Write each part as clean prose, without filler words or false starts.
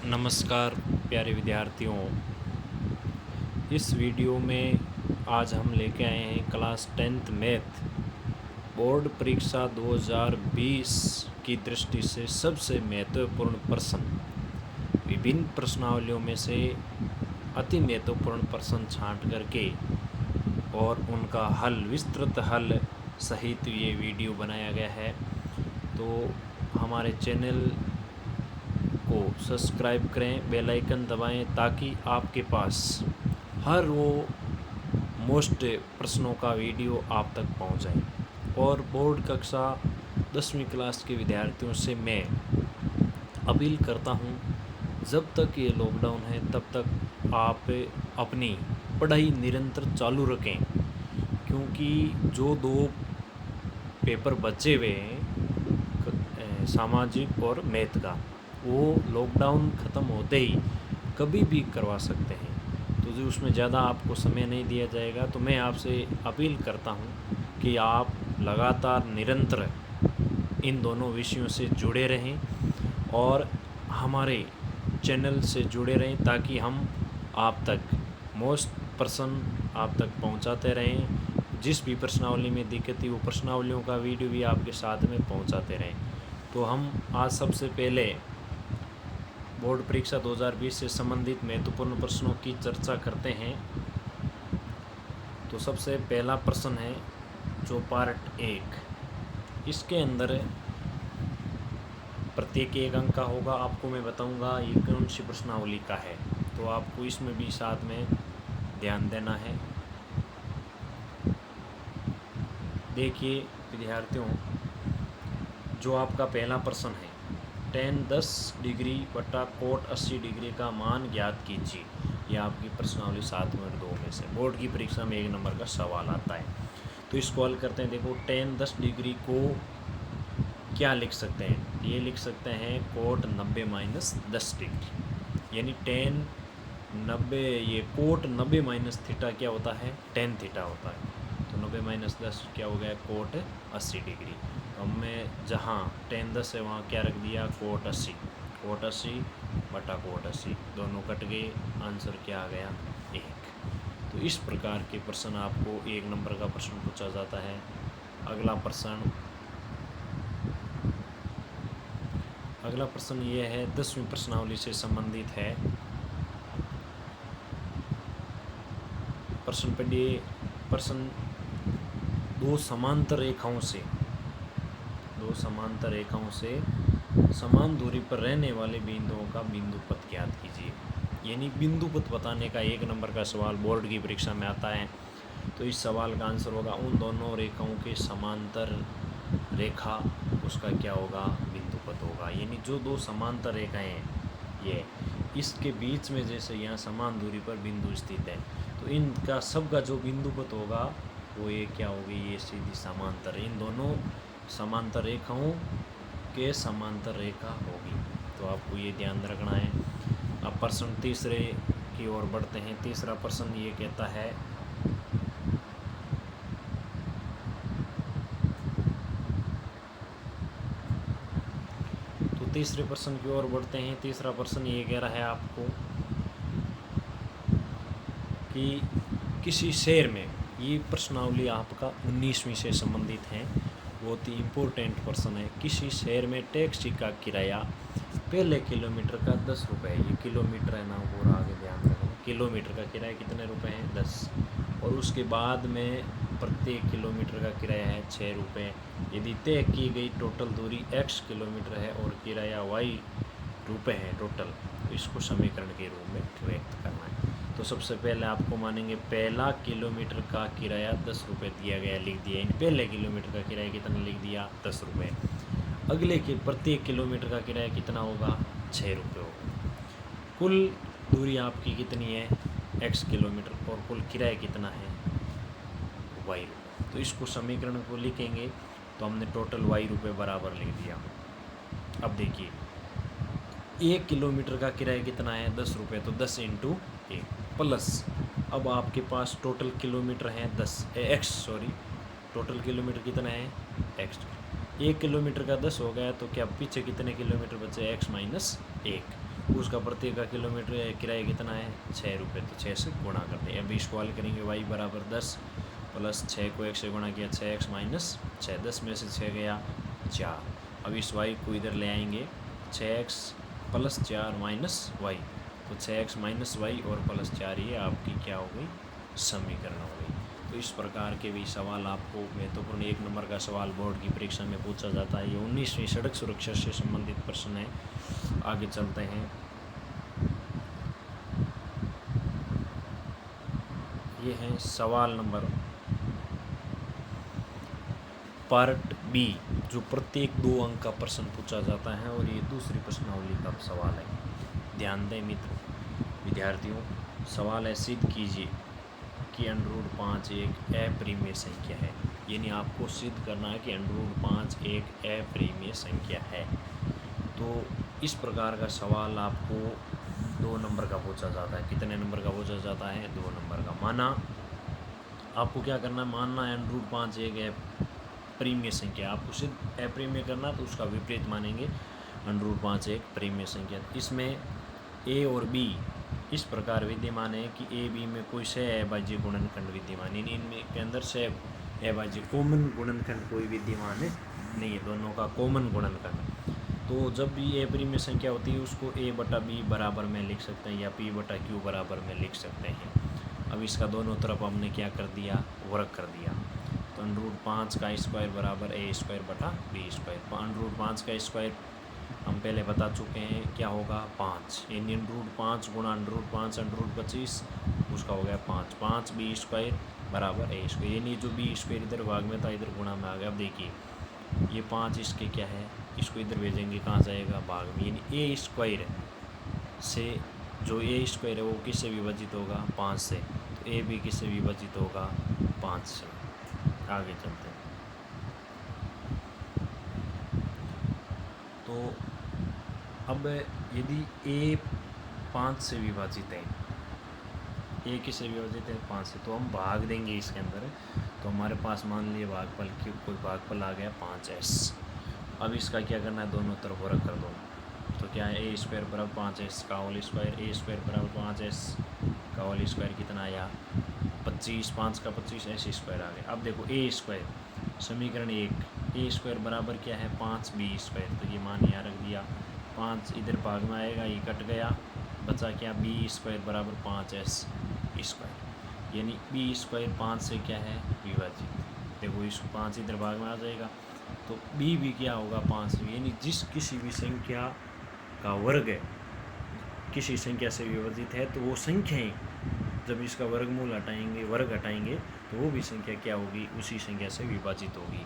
नमस्कार प्यारे विद्यार्थियों। इस वीडियो में आज हम लेके आए हैं क्लास 10th मैथ बोर्ड परीक्षा 2020 की दृष्टि से सबसे महत्वपूर्ण प्रश्न। विभिन्न प्रश्नावलियों में से अति महत्वपूर्ण प्रश्न छांट करके और उनका हल, विस्तृत हल सहित ये वीडियो बनाया गया है। तो हमारे चैनल को सब्सक्राइब करें, बेल आइकन दबाएं ताकि आपके पास हर वो मोस्ट प्रश्नों का वीडियो आप तक पहुंच जाए। और बोर्ड कक्षा 10वीं क्लास के विद्यार्थियों से मैं अपील करता हूं, जब तक ये लॉकडाउन है तब तक आप अपनी पढ़ाई निरंतर चालू रखें, क्योंकि जो 2 पेपर बचे हुए हैं सामाजिक और मैथ का, वो लॉकडाउन ख़त्म होते ही कभी भी करवा सकते हैं। तो जो उसमें ज़्यादा आपको समय नहीं दिया जाएगा, तो मैं आपसे अपील करता हूं कि आप लगातार निरंतर इन दोनों विषयों से जुड़े रहें और हमारे चैनल से जुड़े रहें, ताकि हम आप तक मोस्ट प्रश्न आप तक पहुंचाते रहें। जिस भी प्रश्नावली में दिक्कत थी वो प्रश्नावलियों का वीडियो भी आपके साथ में पहुंचाते रहें। तो हम आज सबसे पहले बोर्ड परीक्षा 2020 से संबंधित महत्वपूर्ण प्रश्नों की चर्चा करते हैं। तो सबसे पहला प्रश्न है जो पार्ट 1, इसके अंदर प्रत्येक 1 अंक का होगा। आपको मैं बताऊंगा ये कौन सी प्रश्नावली का है, तो आपको इसमें भी साथ में ध्यान देना है। देखिए विद्यार्थियों, जो आपका पहला प्रश्न है, tan 10 डिग्री बटा कोट 80 डिग्री का मान ज्ञात कीजिए। यह आपकी प्रश्नावली 7.2 में से बोर्ड की परीक्षा में 1 नंबर का सवाल आता है। तो इसको हल करते हैं। देखो, tan 10 डिग्री को क्या लिख सकते हैं? ये लिख सकते हैं कोट 90 माइनस 10 डिग्री, यानी tan 90, ये कोट 90 माइनस थीटा क्या होता है? tan थीटा होता है। तो 90 माइनस 10 क्या हो गया? Cot 80 degree. तो मैं जहाँ tan 10 है वहाँ क्या रख दिया? कोट 80। कोट 80 बटा कोट 80 दोनों कट गए, आंसर क्या आ गया? 1। तो इस प्रकार के प्रश्न आपको 1 नंबर का प्रश्न पूछा जाता है। अगला प्रश्न ये है, 10वीं प्रश्नावली से संबंधित है। प्रश्न पढ़िए। प्रश्न दो समांतर रेखाओं से समान दूरी पर रहने वाले बिंदुओं का बिंदुपथ ज्ञात कीजिए। यानी बिंदुपथ बताने का 1 नंबर का सवाल बोर्ड की परीक्षा में आता है। तो इस सवाल का आंसर होगा उन दोनों रेखाओं के समांतर रेखा, उसका क्या होगा? बिंदुपथ होगा। यानी जो 2 समांतर रेखाएं हैं, ये इसके बीच में जैसे यहाँ समान दूरी पर बिंदु स्थित है, तो इनका सबका जो बिंदुपथ होगा वो ये क्या होगी? ये सीधी समांतर, इन दोनों समांतर रेखाओं के समांतर रेखा होगी। तो आपको ये ध्यान रखना है। अब प्रश्न तीसरे की ओर बढ़ते हैं। तीसरा प्रश्न ये कहता है, तो तीसरे प्रश्न की ओर बढ़ते हैं। तीसरा प्रश्न ये कह रहा है आपको कि किसी शहर में, ये प्रश्नावली आपका 19वीं से संबंधित है, बहुत ही इम्पोर्टेंट प्रश्न है। किसी शहर में टैक्सी का किराया पहले किलोमीटर का 10 रुपये, ये किलोमीटर है ना, पूरा आगे ध्यान रखना, किलोमीटर का किराया कितने रुपए हैं? 10। और उसके बाद में प्रत्येक किलोमीटर का किराया है 6 रुपये। यदि तय की गई टोटल दूरी x किलोमीटर है और किराया y रुपये है टोटल, तो इसको समीकरण के रूप में व्यक्त करना है। तो सबसे पहले आपको मानेंगे पहला किलोमीटर का किराया 10 रुपये दिया गया, लिख दिया। इन पहले किलोमीटर का किराया कितना लिख दिया? 10 रुपये। अगले के प्रत्येक किलोमीटर का किराया कितना होगा? 6 रुपये होगा। कुल दूरी आपकी कितनी है? x किलोमीटर, और कुल किराया कितना है? y रुपये। तो इसको समीकरण को लिखेंगे तो हमने टोटल y रुपये बराबर लिख दिया। अब देखिए, 1 किलोमीटर का किराया कितना है? 10 रुपये। तो 10 × 1 प्लस, अब आपके पास टोटल किलोमीटर है टोटल किलोमीटर कितना है? x। 1 किलोमीटर का 10 हो गया, तो क्या पीछे कितने किलोमीटर बचे? x - 1। उसका प्रत्येक का किलोमीटर किराया कितना है 6 रुपये, तो 6 से गुणा करते हैं। अभी इसको हल करेंगे, y बराबर 10 प्लस 6 को 1 से गुणा किया 6x माइनस 6, 10 में से 6 गया 4। अब इस y को इधर ले आएंगे, 6x प्लस 4 माइनस y, तो 6x माइनस वाई और प्लस 4 ये आपकी क्या हो गई समीकरण हो गई। तो इस प्रकार के भी सवाल आपको महत्वपूर्ण 1 नंबर का सवाल बोर्ड की परीक्षा में पूछा जाता है। ये 19वीं सड़क सुरक्षा से संबंधित प्रश्न है। आगे चलते हैं। ये है सवाल नंबर पार्ट बी, जो प्रत्येक 2 अंक का प्रश्न पूछा जाता है और ये दूसरी प्रश्नावली का सवाल है। ध्यान दें मित्र विद्यार्थियों, सवाल है सिद्ध कीजिए कि √5 एक अप्रिमेय संख्या है। यानी आपको सिद्ध करना है कि √5 एक अप्रिमेय संख्या है। तो इस प्रकार का सवाल आपको 2 नंबर का पूछा जाता है। कितने नंबर का पूछा जाता है 2 नंबर का। माना आपको क्या करना है, मानना है √5 एक अप्रिमेय संख्या, आपको सिद्ध अप्रिमेय करना तो उसका विपरीत मानेंगे √5 एक प्रिमेय संख्या। इसमें ए और बी इस प्रकार विद्यमान है कि ए बी में कोई सह अभाज्य गुणनखंड विद्यमान, यानी इनमें के अंदर सह अभाज्य कॉमन गुणनखंड कोई विद्यमान नहीं है, दोनों का कॉमन गुणनखंड। तो जब भी ए प्रिमेय संख्या होती है उसको a बटा बी बराबर में लिख सकते हैं या p बटा क्यू बराबर में लिख सकते हैं। अब इसका दोनों तरफ हमने क्या कर दिया, वर्ग कर दिया। तो √5 का स्क्वायर बराबर a स्क्वायर बटा b स्क्वायर। √5 का स्क्वायर हम पहले बता चुके हैं क्या होगा 5, यानी √5 गुणा √5 √25 उसका हो गया 5, 5 बी स्क्वायर बराबर a स्क्वायर, यानी जो b स्क्वायर इधर भाग में था इधर गुणा में आ गया। अब देखिए ये 5 इसके क्या है, इसको इधर भेजेंगे कहाँ जाएगा भाग में, यानी a स्क्वायर से जो a स्क्वायर है वो किससे विभाजित होगा 5 से, तो a भी किससे विभाजित होगा 5 से। आगे चलते हैं। तो अब यदि a 5 से विभाजित है, a किससे विभाजित है 5 से, तो हम भाग देंगे इसके अंदर। तो हमारे पास मान लिए भागफल की कोई भागफल आ गया 5s। अब इसका क्या करना है, दोनों तरफ वर्ग कर दो। तो क्या है a स्क्वायर बराबर 5s का होल स्क्वायर, a स्क्वायर बराबर 5s का होल स्क्वायर कितना आया 25, 5 का 25 ऐसे स्क्वायर आ गया। अब देखो a स्क्वायर समीकरण 1, a स्क्वायर बराबर क्या है 5b स्क्वायर, तो ये मान यहाँ रख दिया, 5 इधर भाग में आएगा ये कट गया, बचा क्या b स्क्वायर बराबर 5s स्क्वायर, यानी b स्क्वायर 5 से क्या है विभाजित। देखो इसको 5 इधर भाग में आ जाएगा तो b भी क्या होगा 5, यानी जिस किसी भी संख्या का वर्ग है किसी संख्या से विभाजित है तो वो संख्याएं जब इसका वर्गमूल हटाएंगे वर्ग हटाएंगे तो वो भी संख्या क्या होगी उसी संख्या से विभाजित होगी।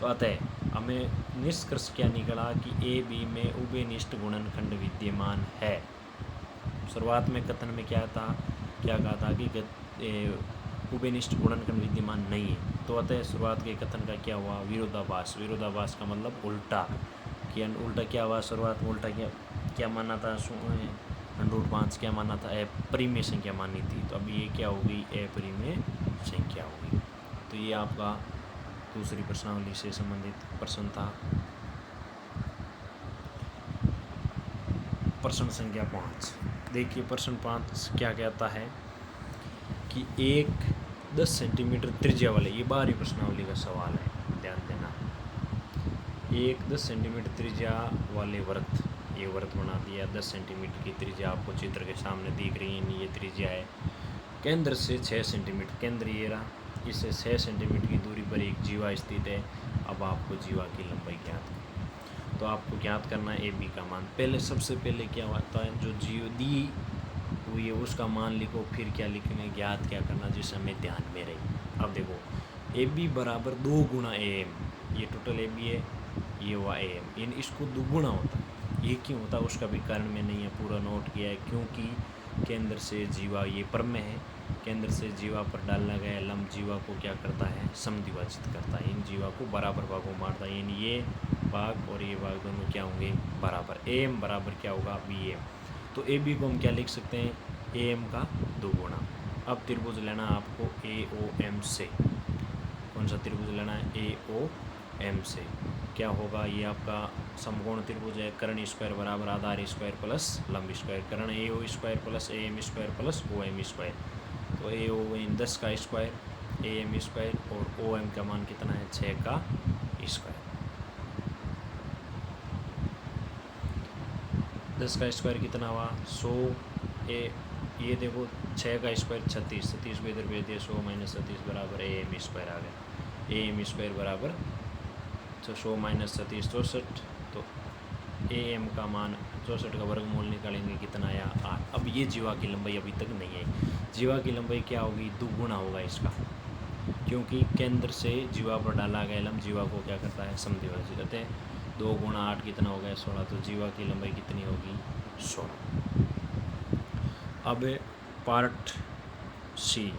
तो अतः हमें निष्कर्ष क्या निकला कि ए बी में उभयनिष्ठ गुणनखंड विद्यमान है। शुरुआत में कथन में क्या कहा था कि उभयनिष्ठ गुणनखंड विद्यमान नहीं है। तो अतः शुरुआत के कथन का क्या हुआ विरोधाभास। विरोधाभास का मतलब उल्टा, कि उल्टा क्या हुआ, शुरुआत में उल्टा क्या माना था, √5 क्या माना था अप्रिमेय संख्या मानी थी, तो अभी ये क्या हो गई अप्रिमेय संख्या हो गई। तो ये आपका दूसरी प्रश्नावली से संबंधित प्रश्न था। प्रश्न संख्या 5 देखिए, प्रश्न 5 क्या कहता है कि एक 10 सेंटीमीटर त्रिज्या वाले, ये बाहरी प्रश्नावली का सवाल है ध्यान देना, एक 10 सेंटीमीटर त्रिज्या वाले वृत्त, ये वृत्त बना दिया 10 सेंटीमीटर की त्रिज्या आपको चित्र के सामने दिख रही है, ये त्रिज्या है। केंद्र से 6 सेंटीमीटर, केंद्र ये रहा, इससे 6 सेंटीमीटर की दूरी पर एक जीवा स्थित है। अब आपको जीवा की लंबाई ज्ञात करनी, तो आपको ज्ञात करना है ए बी का मान। पहले सबसे पहले क्या होता है, जो जीव दी हुई है उसका मान लिखो, फिर क्या लिखेंगे ज्ञात क्या करना जिस हमें ध्यान में रहे। अब देखो ए बी बराबर 2 गुणा ए एम, ये टोटल ए बी है, ये हुआ ए एम, यानी इसको दुगुना होता है। ये क्यों होता है उसका भी कारण में नहीं है, पूरा नोट किया है, क्योंकि केंद्र से जीवा ये परम है, केंद्र से जीवा पर डालना गया लंब जीवा को क्या करता है समद्विभाजित करता है, इन जीवा को बराबर भागों में बांटता है, यानी ये भाग और ये भाग दोनों क्या होंगे बराबर। ए एम बराबर क्या होगा बी एम, तो ए बी को हम क्या लिख सकते हैं ए एम का दुगुना। अब त्रिभुज लेना आपको ए ओ एम से, कौन सा त्रिभुज लेना है ए ओ एम से। क्या होगा, ये आपका समकोण त्रिभुज है, कर्ण स्क्वायर बराबर आधार स्क्वायर प्लस लंब स्क्वायर, कर्ण A O square plus A M square plus O M square. तो ए ओ इन 10 का स्क्वायर, ए एम स्क्वायर और ओ एम का मान कितना है 6 का स्क्वायर। 10 का स्क्वायर कितना हुआ 100, ये देखो 6 का स्क्वायर 36, 36 को इधर भेज दिया, 100 माइनस 36 बराबर ए एम स्क्वायर आ गया। ए एम स्क्वायर बराबर 100 माइनस 36 64। तो ए एम का मान 64 का वर्गमूल निकालेंगे कितना आया 8। अब ये जीवा की लंबाई अभी तक नहीं आई। जीवा की लंबाई क्या होगी, दुगुना होगा इसका, क्योंकि केंद्र से जीवा पर डाला गया लंब जीवा को क्या करता है समद्विभाजित करते हैं। 2 गुणा 8 कितना हो गया 16। तो जीवा की लंबाई कितनी होगी 16। अब पार्ट सी,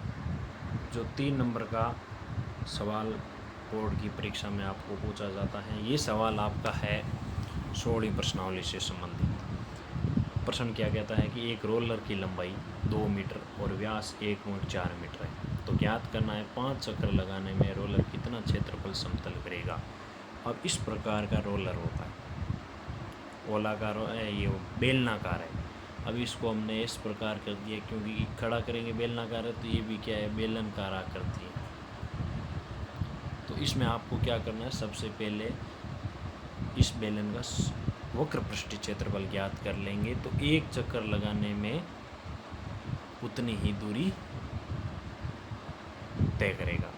जो 3 नंबर का सवाल बोर्ड की परीक्षा में आपको पूछा जाता है। ये सवाल आपका है 16वीं प्रश्नावली से संबंधित। प्रश्न क्या कहता है कि एक रोलर की लंबाई 2 मीटर और व्यास 1.4 मीटर है, तो ज्ञात करना है 5 चक्कर लगाने में रोलर कितना क्षेत्रफल समतल करेगा। अब इस प्रकार का रोलर होता है, गोलाकार ये बेलनाकार है। अब इसको हमने इस प्रकार कर दिया, क्योंकि खड़ा करेंगे बेलनाकार है, तो ये भी क्या है बेलनाकार आकृति है। तो इसमें आपको क्या करना है, सबसे पहले इस बेलन का वक्र पृष्ठीय क्षेत्रफल ज्ञात कर लेंगे। तो एक चक्कर लगाने में उतनी ही दूरी तय करेगा।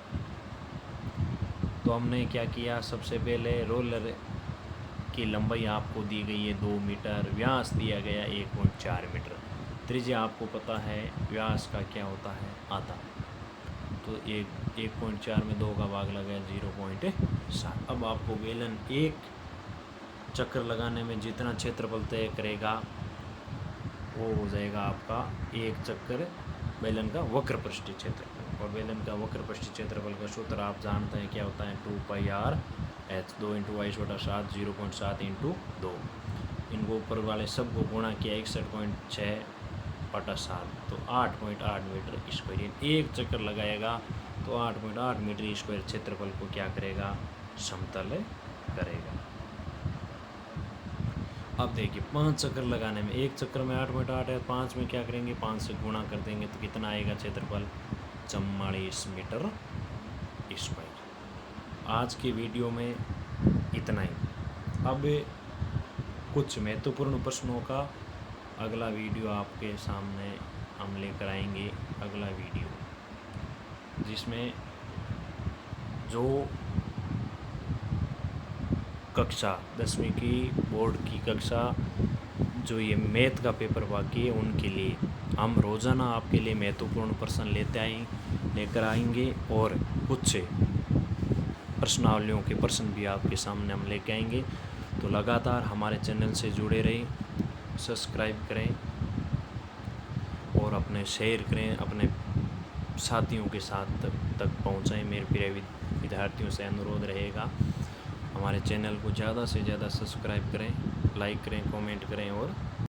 तो हमने क्या किया, सबसे पहले रोलर की लंबाई आपको दी गई है 2 मीटर, व्यास दिया गया 1.4 मीटर, त्रिज्या आपको पता है व्यास का क्या होता है आधा। तो 1.4 में 2 का भाग लगा 0.7। अब आपको बेलन एक चक्कर लगाने में जितना क्षेत्रफल तय करेगा वो हो जाएगा आपका एक चक्कर बेलन का वक्र पृष्ठीय क्षेत्रफल। और बेलन का वक्र पृष्ठीय क्षेत्रफल का सूत्र आप जानते हैं क्या होता है 2πr h। 2 × y/7 0.7 × 2। इनको ऊपर वाले सब को गुणा किया 61.6/7, तो 8.8 मीटर स्क्वायर। एक चक्कर लगाएगा तो 8.8 मीटर स्क्वायर क्षेत्रफल को क्या करेगा समतल करेगा। अब देखिए 5 चक्कर लगाने में, एक चक्कर में 8.8 है, 5 में क्या करेंगे 5 से गुणा कर देंगे तो कितना आएगा क्षेत्रफल 44 मीटर स्क्वायर। आज की वीडियो में इतना ही। अब कुछ महत्वपूर्ण प्रश्नों का अगला वीडियो आपके सामने हम लेकर आएंगे। अगला वीडियो जिसमें जो कक्षा 10वीं की बोर्ड की कक्षा जो ये मैथ का पेपर बाकी है उनके लिए हम रोज़ाना आपके लिए महत्वपूर्ण प्रश्न लेकर आएंगे और कुछ प्रश्नावलियों के प्रश्न भी आपके सामने हम लेके आएंगे। तो लगातार हमारे चैनल से जुड़े रहें, सब्सक्राइब करें और अपने शेयर करें, अपने साथियों के साथ तक पहुंचाएं। मेरे प्रिय विद्यार्थियों से अनुरोध रहेगा हमारे चैनल को ज़्यादा से ज़्यादा सब्सक्राइब करें, लाइक करें, कमेंट करें और